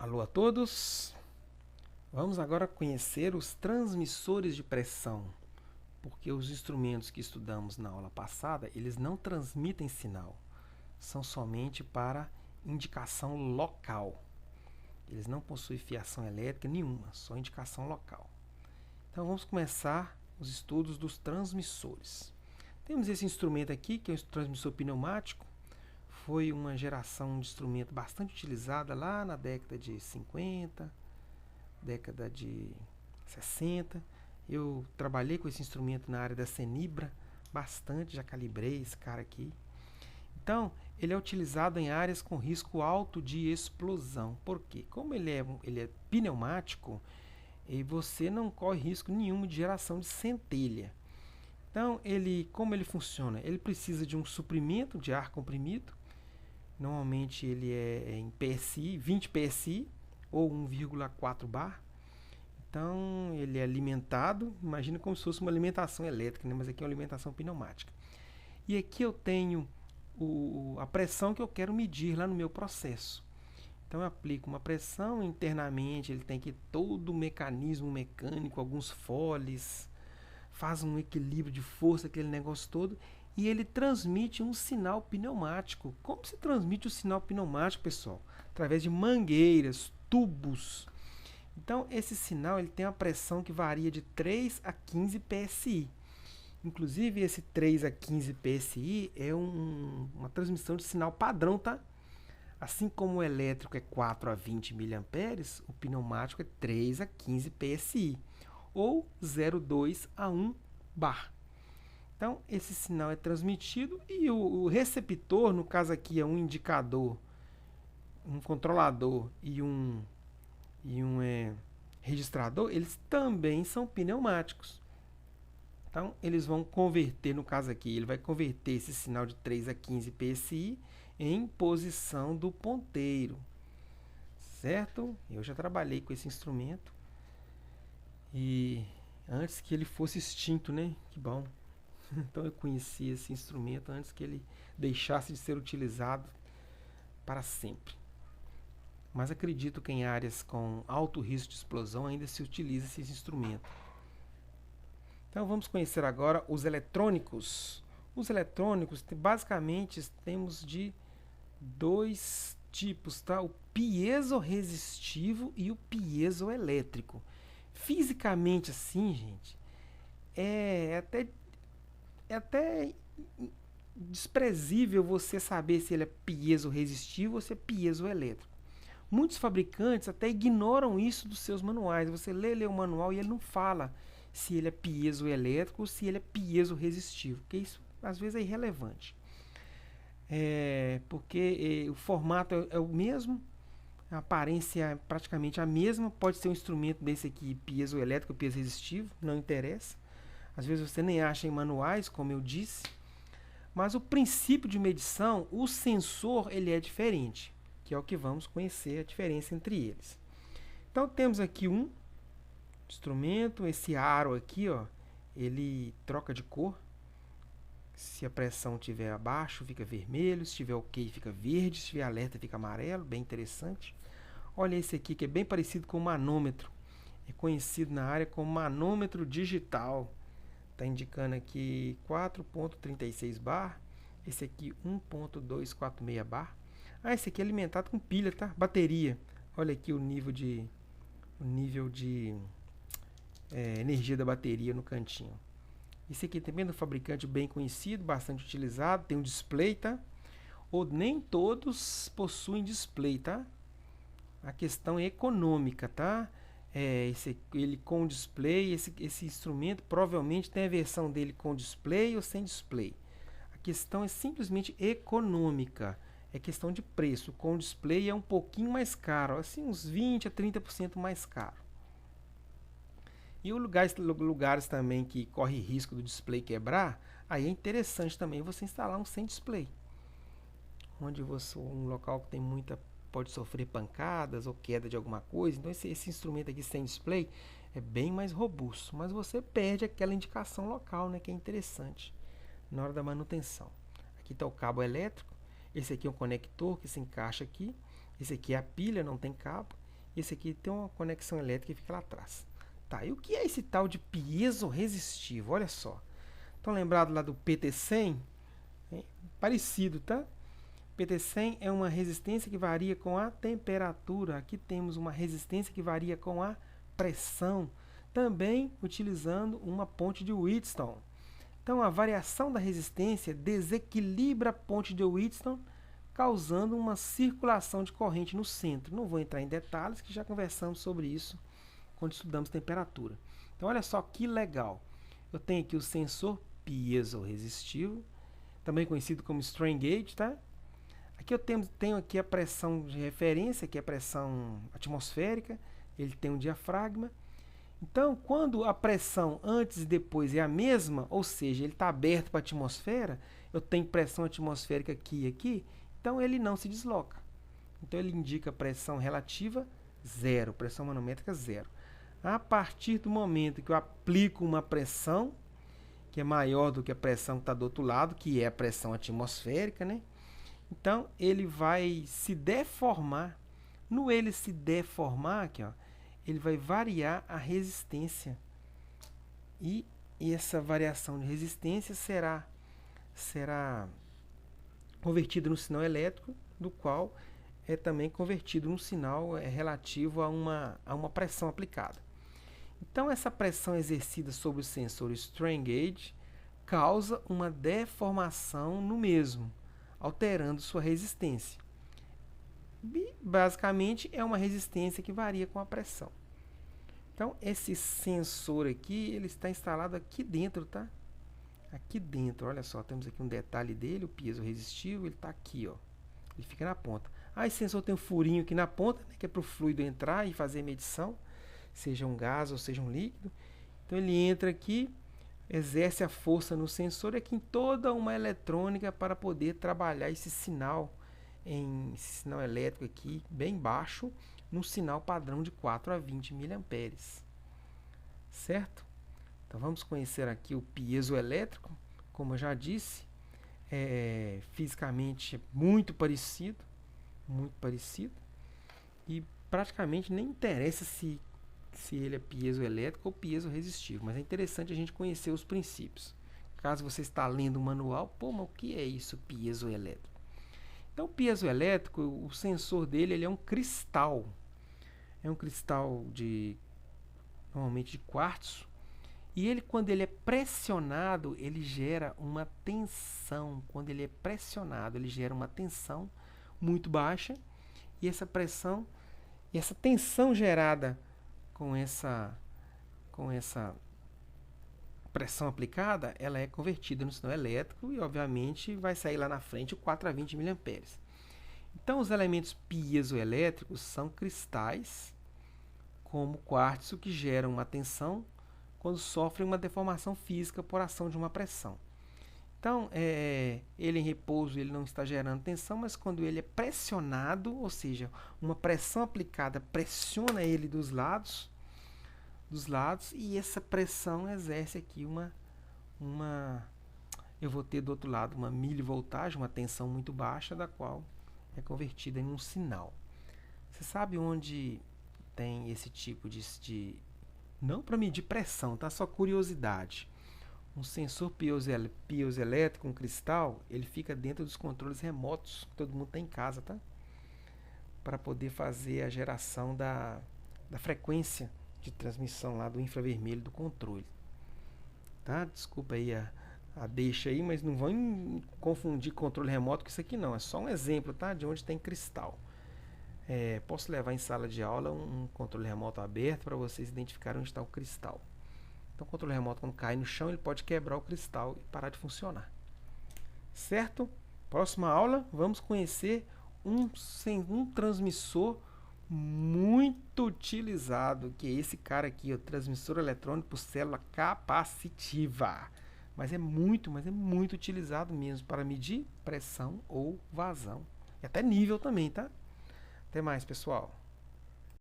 Alô a todos! Vamos agora conhecer os transmissores de pressão, porque os instrumentos que estudamos na aula passada, eles não transmitem sinal, são somente para indicação local. Eles não possuem fiação elétrica nenhuma, só indicação local. Então vamos começar os estudos dos transmissores. Temos esse instrumento aqui, que é o transmissor pneumático. Foi uma geração de instrumento bastante utilizada lá na década de 50, década de 60. Eu trabalhei com esse instrumento na área da Cenibra bastante, já calibrei esse cara aqui. Então, ele é utilizado em áreas com risco alto de explosão. Por quê? Como ele é pneumático, e você não corre risco nenhum de geração de centelha. Então, como ele funciona? Ele precisa de um suprimento de ar comprimido. Normalmente ele é em PSI, 20 PSI ou 1,4 bar. Então ele é alimentado, imagina como se fosse uma alimentação elétrica, né? Mas aqui é uma alimentação pneumática. E aqui eu tenho a pressão que eu quero medir lá no meu processo. Então eu aplico uma pressão internamente, ele tem aqui todo o mecanismo mecânico, alguns foles, faz um equilíbrio de força, aquele negócio todo, e ele transmite um sinal pneumático. Como se transmite o sinal pneumático, pessoal? Através de mangueiras, tubos. Então, esse sinal ele tem uma pressão que varia de 3 a 15 PSI. Inclusive, esse 3 a 15 PSI é uma transmissão de sinal padrão, tá? Assim como o elétrico é 4 a 20 mA, o pneumático é 3 a 15 PSI, ou 0,2 a 1 bar. Então, esse sinal é transmitido e o receptor, no caso aqui é um indicador, um controlador e um registrador, eles também são pneumáticos. Então, eles vão converter, no caso aqui, ele vai converter esse sinal de 3 a 15 PSI em posição do ponteiro. Certo? Eu já trabalhei com esse instrumento. E antes que ele fosse extinto, né? Que bom. Então eu conheci esse instrumento antes que ele deixasse de ser utilizado para sempre. Mas acredito que em áreas com alto risco de explosão ainda se utiliza esse instrumento. Então vamos conhecer agora os eletrônicos. Os eletrônicos, basicamente, temos de dois tipos, tá? O piezo-resistivo e o piezoelétrico. Fisicamente assim, gente, é até desprezível você saber se ele é piezo-resistivo ou se é piezoelétrico. Muitos fabricantes até ignoram isso dos seus manuais. Você lê o manual e ele não fala se ele é piezoelétrico ou se ele é piezo-resistivo, porque isso às vezes é irrelevante. Porque o formato é o mesmo, a aparência é praticamente a mesma. Pode ser um instrumento desse aqui piezoelétrico, piezo-resistivo, não interessa. Às vezes você nem acha em manuais, como eu disse. Mas o princípio de medição, o sensor, ele é diferente, que é o que vamos conhecer a diferença entre eles. Então temos aqui um instrumento, esse aro aqui, ó, ele troca de cor. Se a pressão estiver abaixo, fica vermelho, se estiver ok, fica verde, se estiver alerta, fica amarelo, bem interessante. Olha esse aqui, que é bem parecido com o manômetro. É conhecido na área como manômetro digital. Está indicando aqui 4,36 bar. Esse aqui 1,246 bar. Esse aqui é alimentado com pilha, tá? Bateria. Olha aqui o nível de energia da bateria no cantinho. Esse aqui também é um fabricante bem conhecido, bastante utilizado. Tem um display, tá? Ou nem todos possuem display, tá? A questão é econômica, tá? Ele com display, esse instrumento provavelmente tem a versão dele com display ou sem display. A questão é simplesmente econômica, é questão de preço. Com display é um pouquinho mais caro, assim uns 20 a 30% mais caro. E lugares também que corre risco do display quebrar, aí é interessante também você instalar um sem display. Onde um local que tem pode sofrer pancadas ou queda de alguma coisa. Então esse instrumento aqui sem display é bem mais robusto, mas você perde aquela indicação local, né, que é interessante na hora da manutenção. Aqui está o cabo elétrico, esse aqui é um conector que se encaixa aqui, esse aqui é a pilha, não tem cabo, Esse aqui tem uma conexão elétrica e fica lá atrás. Tá, e o que é esse tal de piezo resistivo? Olha só. Estão lembrados lá do PT100? É parecido, tá? PT100 é uma resistência que varia com a temperatura. Aqui temos uma resistência que varia com a pressão, também utilizando uma ponte de Wheatstone. Então, a variação da resistência desequilibra a ponte de Wheatstone, causando uma circulação de corrente no centro. Não vou entrar em detalhes, que já conversamos sobre isso quando estudamos temperatura. Então, olha só que legal. Eu tenho aqui o sensor piezoresistivo, também conhecido como strain gauge, tá? Aqui eu tenho aqui a pressão de referência, que é a pressão atmosférica. Ele tem um diafragma. Então, quando a pressão antes e depois é a mesma, ou seja, ele está aberto para a atmosfera, eu tenho pressão atmosférica aqui e aqui, então ele não se desloca. Então, ele indica pressão relativa zero, pressão manométrica zero. A partir do momento que eu aplico uma pressão, que é maior do que a pressão que está do outro lado, que é a pressão atmosférica, né? Então, ele vai se deformar. No ele se deformar, aqui, ó, ele vai variar a resistência. E essa variação de resistência será convertida no sinal elétrico, do qual é também convertido num sinal relativo a uma pressão aplicada. Então, essa pressão exercida sobre o sensor strain gauge causa uma deformação no mesmo, alterando sua resistência. Basicamente, é uma resistência que varia com a pressão. Então, esse sensor aqui, ele está instalado aqui dentro, tá? Aqui dentro, olha só, temos aqui um detalhe dele, o piezo resistivo, ele está aqui, ó. Ele fica na ponta. Esse sensor tem um furinho aqui na ponta, né, que é para o fluido entrar e fazer medição, seja um gás ou seja um líquido. Então, ele entra aqui, exerce a força no sensor, aqui em toda uma eletrônica para poder trabalhar esse sinal elétrico aqui, bem baixo, num sinal padrão de 4 a 20 mA. Certo? Então, vamos conhecer aqui o piezoelétrico. Como eu já disse, fisicamente é muito parecido, e praticamente nem interessa se ele é piezoelétrico ou piezoresistível, mas é interessante a gente conhecer os princípios. Caso você está lendo o manual, mas o que é isso, piezoelétrico? Então, o piezoelétrico, o sensor dele, ele é um cristal. É um cristal normalmente de quartzo. E ele, quando ele é pressionado, ele gera uma tensão. Quando ele é pressionado, ele gera uma tensão muito baixa. E essa tensão gerada com essa pressão aplicada, ela é convertida no sinal elétrico e, obviamente, vai sair lá na frente o 4 a 20 mA. Então, os elementos piezoelétricos são cristais, como quartzo, que geram uma tensão quando sofrem uma deformação física por ação de uma pressão. Então, ele em repouso ele não está gerando tensão, mas quando ele é pressionado, ou seja, uma pressão aplicada pressiona ele dos lados, e essa pressão exerce aqui eu vou ter do outro lado uma milivoltagem, uma tensão muito baixa, da qual é convertida em um sinal. Você sabe onde tem esse tipo de não para medir pressão, tá? Só curiosidade. Um sensor piezoelétrico, um cristal, ele fica dentro dos controles remotos que todo mundo tem em casa, tá? Para poder fazer a geração da frequência de transmissão lá do infravermelho do controle. Tá? Desculpa aí a deixa aí, mas não vão confundir controle remoto com isso aqui não. É só um exemplo, tá? De onde tem cristal. Posso levar em sala de aula um controle remoto aberto para vocês identificarem onde está o cristal. Então, o controle remoto, quando cai no chão, ele pode quebrar o cristal e parar de funcionar. Certo? Próxima aula, vamos conhecer um transmissor muito utilizado, que é esse cara aqui, o transmissor eletrônico por célula capacitiva. Mas é muito utilizado mesmo para medir pressão ou vazão. E até nível também, tá? Até mais, pessoal.